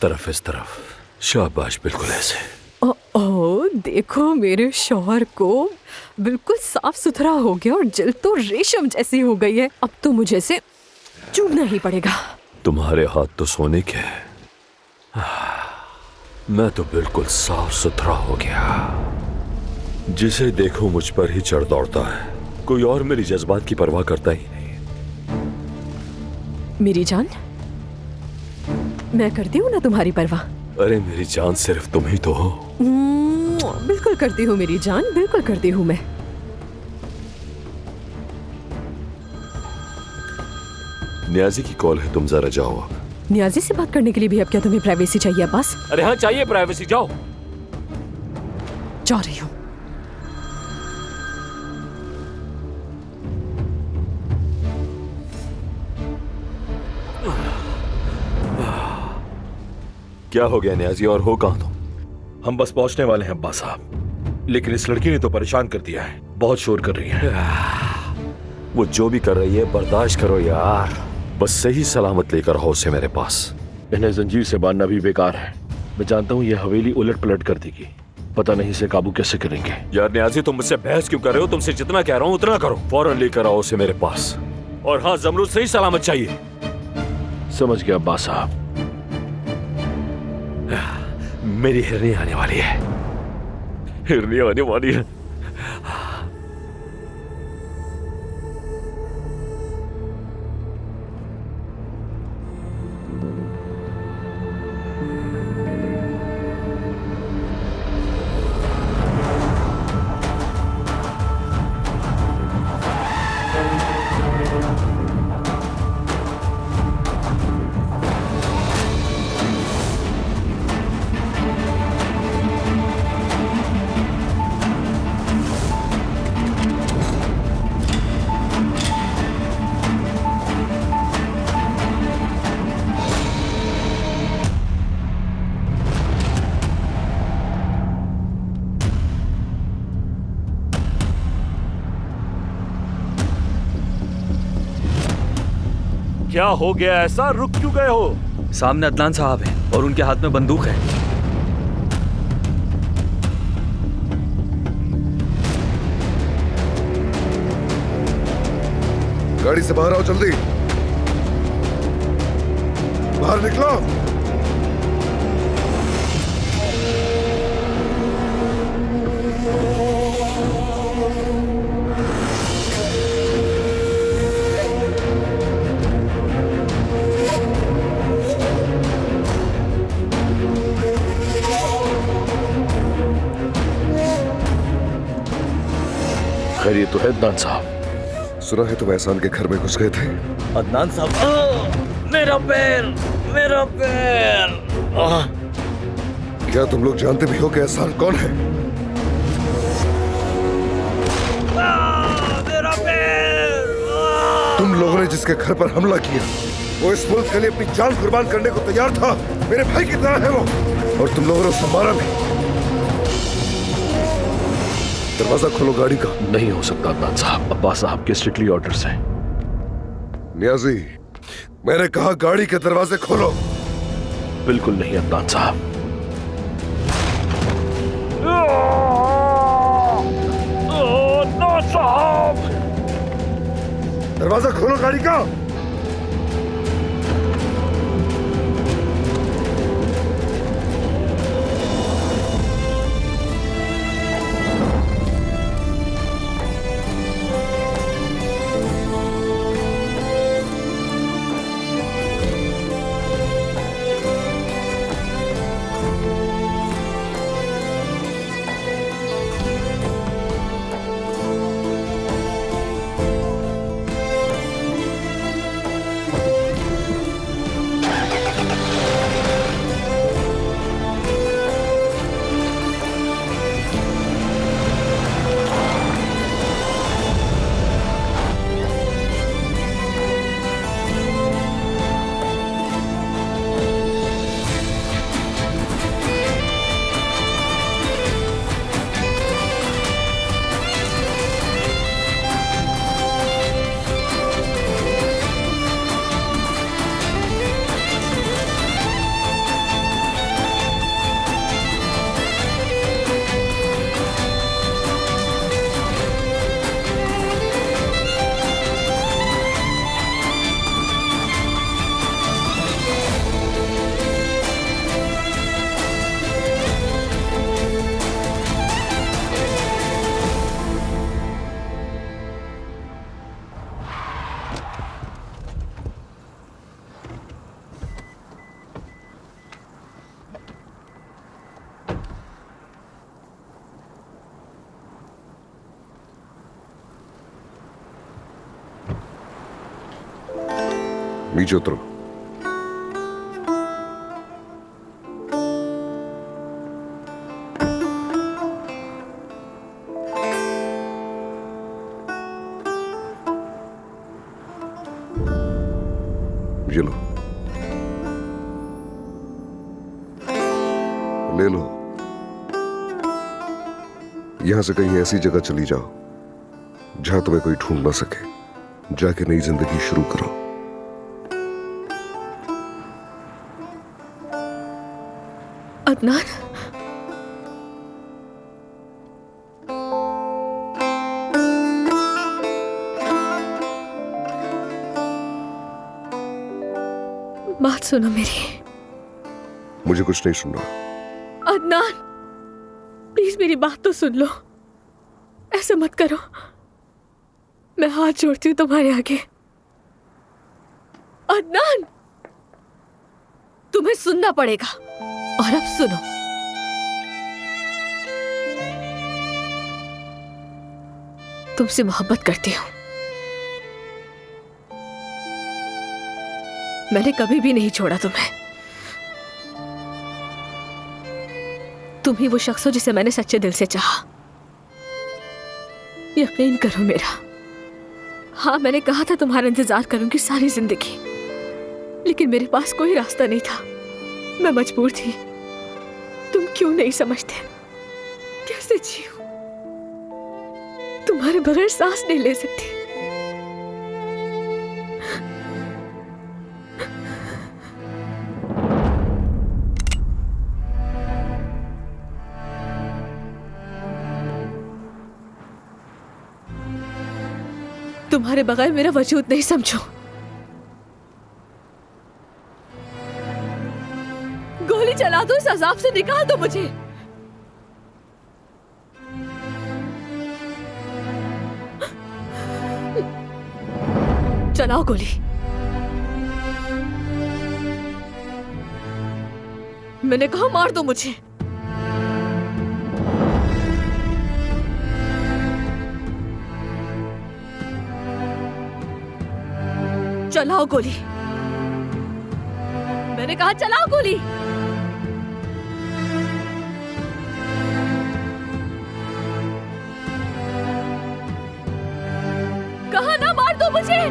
इस तरफ। शाबाश, बिल्कुल ऐसे। ओह, देखो मेरे शौहर को बिल्कुल साफ सुथरा हो गया और जल तो रेशम जैसी हो गई है। अब तो मुझे इसे चूमना ही पड़ेगा। तुम्हारे हाथ तो सोने के हैं। मैं तो बिल्कुल साफ सुथरा हो गया। जिसे देखो मुझ पर ही चढ़ दौड़ता है, कोई और मेरी जज्बात की परवाह करता ही नहीं। मेरी जान, मैं करती हूँ ना तुम्हारी परवाह। अरे मेरी जान, सिर्फ तुम ही तो हो। बिल्कुल करती हूँ मेरी जान, बिल्कुल करती हूँ मैं। नियाजी की कॉल है, तुम जरा जाओ अब। नियाजी से बात करने के लिए भी अब क्या तुम्हें प्राइवेसी चाहिए अब्बास? अरे हाँ, चाहिए प्राइवेसी। जाओ। जा रही हूँ। क्या हो गया नियाजी, और हो कहाँ तुम? हम बस पहुंचने वाले हैं अब्बास साहब, लेकिन इस लड़की ने तो परेशान कर दिया है। बहुत शोर कर रही है। वो जो भी कर रही है बर्दाश्त करो यार। बस सही सलामत लेकर आओ उसे मेरे पास। इन्हें जंजीर से बांधना भी बेकार है। मैं जानता हूँ ये हवेली उलट पलट कर देगी। पता नहीं इसे काबू कैसे करेंगे। यार नियाजी, तुम मुझसे बहस क्यों कर रहे हो? तुमसे जितना कह रहा हूँ उतना करो। फौरन लेकर आओ उसे मेरे पास। और हाँ, जमरूद सही सलामत चाहिए। समझ गया अब्बास साहब। मेरी हिरनी आने वाली है। हिरनी आने वाली है। क्या हो गया ऐसा? रुक क्यों गए हो? सामने अदनान साहब हैं और उनके हाथ में बंदूक है। गाड़ी से बाहर आओ, जल्दी बाहर निकलो। खैरियत तो है अदनान साहब? सुना है तुम एहसान के घर में घुस गए थे। अदनान साहब, मेरा पैर, मेरा पैर। क्या तुम लोग जानते भी हो कि एहसान कौन है? मेरा पैर। तुम लोगों ने जिसके घर पर हमला किया, वो इस मुल्क के लिए अपनी जान कुर्बान करने को तैयार था। मेरे भाई की तरह है वो, और तुम लोगों ने उसे मारा भी। दरवाजा खोलो गाड़ी का। नहीं हो सकता अदनान साहब, अब्बास साहब के स्ट्रिक्टली ऑर्डर्स हैं। नियाजी, मैंने कहा गाड़ी के दरवाजे खोलो। बिल्कुल नहीं अदनान साहब। अदनान साहब, दरवाजा खोलो गाड़ी का। नीचे उतरो। ये लो, ले लो। यहां से कहीं ऐसी जगह चली जाओ जहां तुम्हें कोई ढूंढ ना सके। जाके नई जिंदगी शुरू करो। अदनान, बात सुनो मेरी। मुझे कुछ नहीं सुनना। अदनान, प्लीज मेरी बात तो सुन लो। ऐसा मत करो, मैं हाथ जोड़ती हूँ तुम्हारे आगे। अदनान, तुम्हें सुनना पड़ेगा। और अब सुनो, तुमसे मोहब्बत करती हूँ। मैंने कभी भी नहीं छोड़ा तुम्हें। तुम ही वो शख्स हो जिसे मैंने सच्चे दिल से चाहा। यकीन करो मेरा। हाँ, मैंने कहा था तुम्हारा इंतजार करूंगी सारी जिंदगी, लेकिन मेरे पास कोई रास्ता नहीं था। मैं मजबूर थी। तुम क्यों नहीं समझते? कैसे जीऊं? तुम्हारे बगैर सांस नहीं ले सकती। तुम्हारे बगैर मेरा वजूद नहीं समझो। गोली चला दो, इस अजाब से निकाल दो मुझे। चलाओ गोली। मैंने कहा मार दो मुझे। चलाओ गोली। मैंने कहा चलाओ गोली। कहा ना मार दो मुझे।